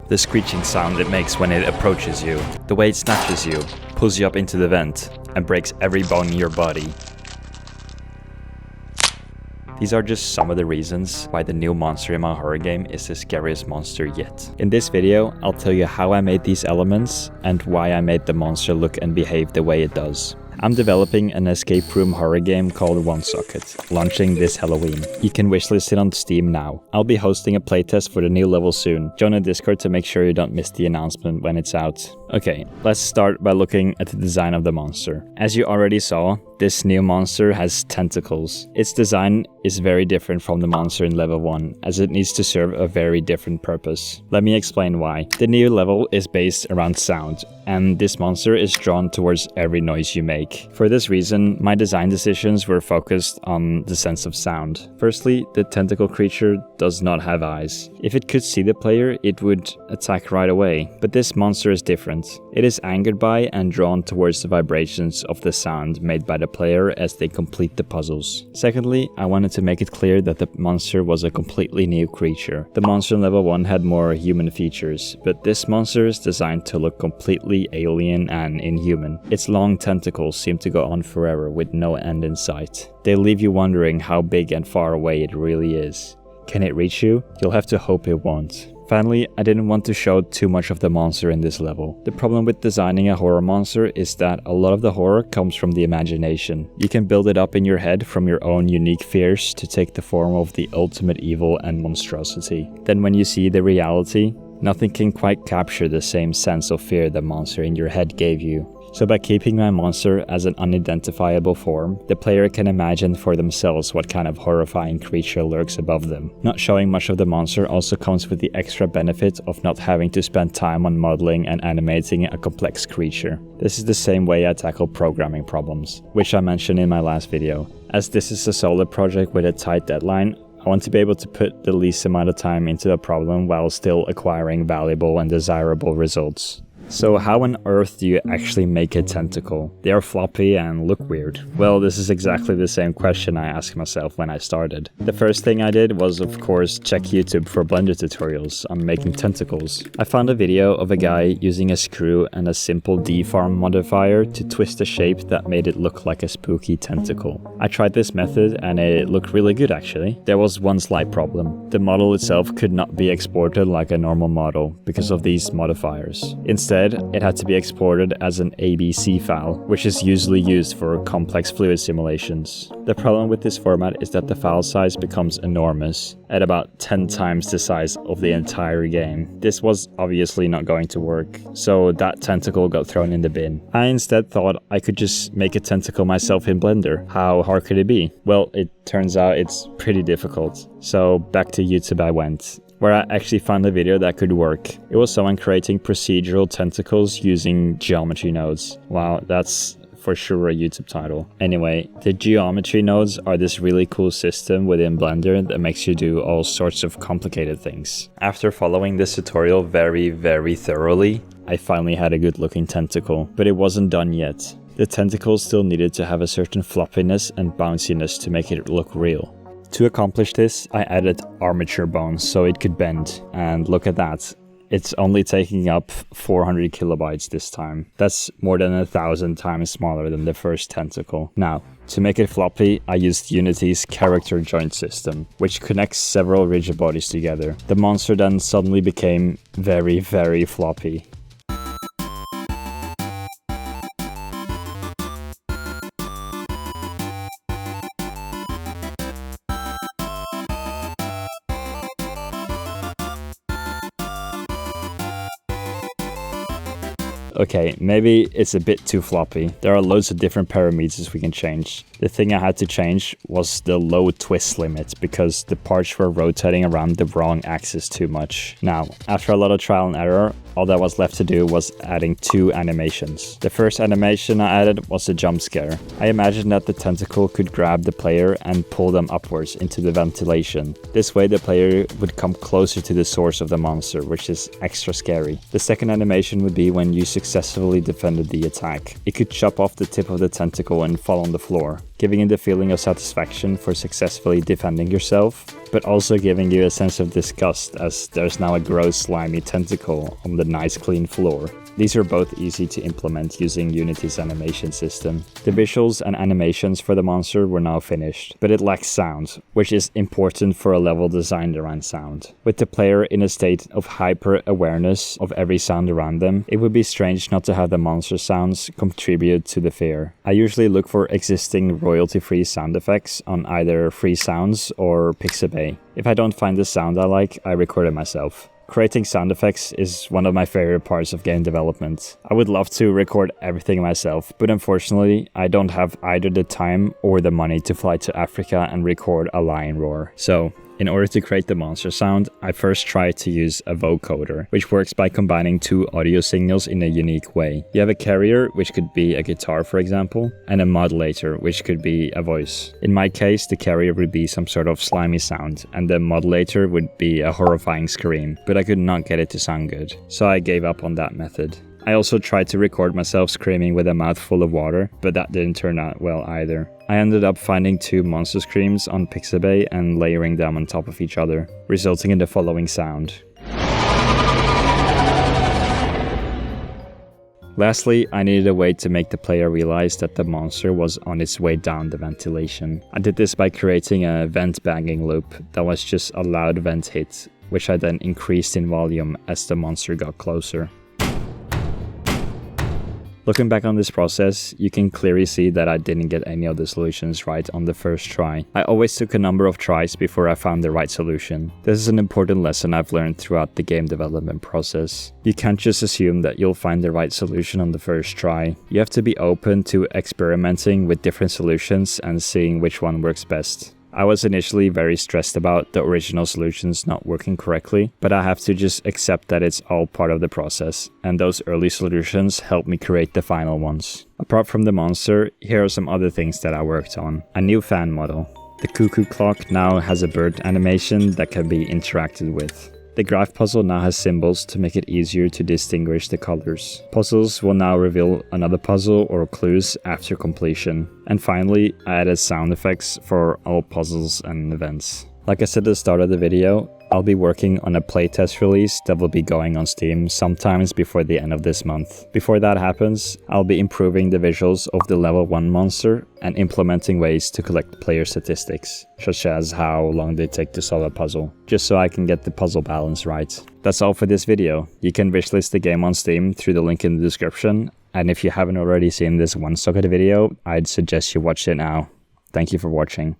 The screeching sound it makes when it approaches you, the way it snatches you, pulls you up into the vent, and breaks every bone in your body. These are just some of the reasons why the new monster in my horror game is the scariest monster yet. In this video, I'll tell you how I made these elements and why I made the monster look and behave the way it does. I'm developing an escape room horror game called One Socket, launching this Halloween. You can wishlist it on Steam now. I'll be hosting a playtest for the new level soon. Join the Discord to make sure you don't miss the announcement when it's out. Okay, let's start by looking at the design of the monster. As you already saw, this new monster has tentacles. Its design is very different from the monster in level 1, as it needs to serve a very different purpose. Let me explain why. The new level is based around sound, and this monster is drawn towards every noise you make. For this reason, my design decisions were focused on the sense of sound. Firstly, the tentacle creature does not have eyes. If it could see the player, it would attack right away. But this monster is different. It is angered by and drawn towards the vibrations of the sound made by the player as they complete the puzzles. Secondly, I wanted to make it clear that the monster was a completely new creature. The monster in level 1 had more human features, but this monster is designed to look completely alien and inhuman. Its long tentacles seem to go on forever with no end in sight. They leave you wondering how big and far away it really is. Can it reach you? You'll have to hope it won't. Finally, I didn't want to show too much of the monster in this level. The problem with designing a horror monster is that a lot of the horror comes from the imagination. You can build it up in your head from your own unique fears to take the form of the ultimate evil and monstrosity. Then when you see the reality, nothing can quite capture the same sense of fear the monster in your head gave you. So by keeping my monster as an unidentifiable form, the player can imagine for themselves what kind of horrifying creature lurks above them. Not showing much of the monster also comes with the extra benefit of not having to spend time on modeling and animating a complex creature. This is the same way I tackle programming problems, which I mentioned in my last video. As this is a solo project with a tight deadline, I want to be able to put the least amount of time into the problem while still acquiring valuable and desirable results. So how on earth do you actually make a tentacle? They are floppy and look weird. Well, this is exactly the same question I asked myself when I started. The first thing I did was, of course, check YouTube for Blender tutorials on making tentacles. I found a video of a guy using a screw and a simple deform modifier to twist a shape that made it look like a spooky tentacle. I tried this method and it looked really good actually. There was one slight problem. The model itself could not be exported like a normal model because of these modifiers. Instead, it had to be exported as an ABC file, which is usually used for complex fluid simulations. The problem with this format is that the file size becomes enormous, at about 10 times the size of the entire game. This was obviously not going to work, so that tentacle got thrown in the bin. I instead thought I could just make a tentacle myself in Blender. How hard could it be? Well, it turns out it's pretty difficult. So back to YouTube I went, where I actually found a video that could work. It was someone creating procedural tentacles using geometry nodes. Wow, that's for sure a YouTube title. Anyway, the geometry nodes are this really cool system within Blender that makes you do all sorts of complicated things. After following this tutorial very thoroughly, I finally had a good looking tentacle, but it wasn't done yet. The tentacles still needed to have a certain floppiness and bounciness to make it look real. To accomplish this, I added armature bones so it could bend, and look at that. It's only taking up 400 kilobytes this time. That's more than 1,000 times smaller than the first tentacle. Now, to make it floppy, I used Unity's character joint system, which connects several rigid bodies together. The monster then suddenly became very floppy. Okay, maybe it's a bit too floppy. There are loads of different parameters we can change. The thing I had to change was the low twist limit because the parts were rotating around the wrong axis too much. Now, after a lot of trial and error, all that was left to do was adding 2 animations. The first animation I added was a jump scare. I imagined that the tentacle could grab the player and pull them upwards into the ventilation. This way the player would come closer to the source of the monster, which is extra scary. The second animation would be when you successfully defended the attack. It could chop off the tip of the tentacle and fall on the floor. giving you the feeling of satisfaction for successfully defending yourself, but also giving you a sense of disgust as there's now a gross slimy tentacle on the nice clean floor. These are both easy to implement using Unity's animation system. The visuals and animations for the monster were now finished, but it lacks sound, which is important for a level designed around sound. With the player in a state of hyper-awareness of every sound around them, it would be strange not to have the monster sounds contribute to the fear. I usually look for existing royalty-free sound effects on either Free Sounds or Pixabay. If I don't find the sound I like, I record it myself. Creating sound effects is one of my favorite parts of game development. I would love to record everything myself, but unfortunately, I don't have either the time or the money to fly to Africa and record a lion roar. So, in order to create the monster sound, I first tried to use a vocoder, which works by combining two audio signals in a unique way. You have a carrier, which could be a guitar for example, and a modulator, which could be a voice. In my case, the carrier would be some sort of slimy sound, and the modulator would be a horrifying scream, but I could not get it to sound good, so I gave up on that method. I also tried to record myself screaming with a mouthful of water, but that didn't turn out well either. I ended up finding two monster screams on Pixabay and layering them on top of each other, resulting in the following sound. Lastly, I needed a way to make the player realize that the monster was on its way down the ventilation. I did this by creating a vent banging loop that was just a loud vent hit, which I then increased in volume as the monster got closer. Looking back on this process, you can clearly see that I didn't get any of the solutions right on the first try. I always took a number of tries before I found the right solution. This is an important lesson I've learned throughout the game development process. You can't just assume that you'll find the right solution on the first try. You have to be open to experimenting with different solutions and seeing which one works best. I was initially very stressed about the original solutions not working correctly, but I have to just accept that it's all part of the process, and those early solutions helped me create the final ones. Apart from the monster, here are some other things that I worked on. A new fan model. The cuckoo clock now has a bird animation that can be interacted with. The graph puzzle now has symbols to make it easier to distinguish the colors. Puzzles will now reveal another puzzle or clues after completion. And finally, I added sound effects for all puzzles and events. Like I said at the start of the video, I'll be working on a playtest release that will be going on Steam sometimes before the end of this month. Before that happens, I'll be improving the visuals of the level 1 monster and implementing ways to collect player statistics, such as how long they take to solve a puzzle, just so I can get the puzzle balance right. That's all for this video. You can wishlist the game on Steam through the link in the description, and if you haven't already seen this one socket video, I'd suggest you watch it now. Thank you for watching.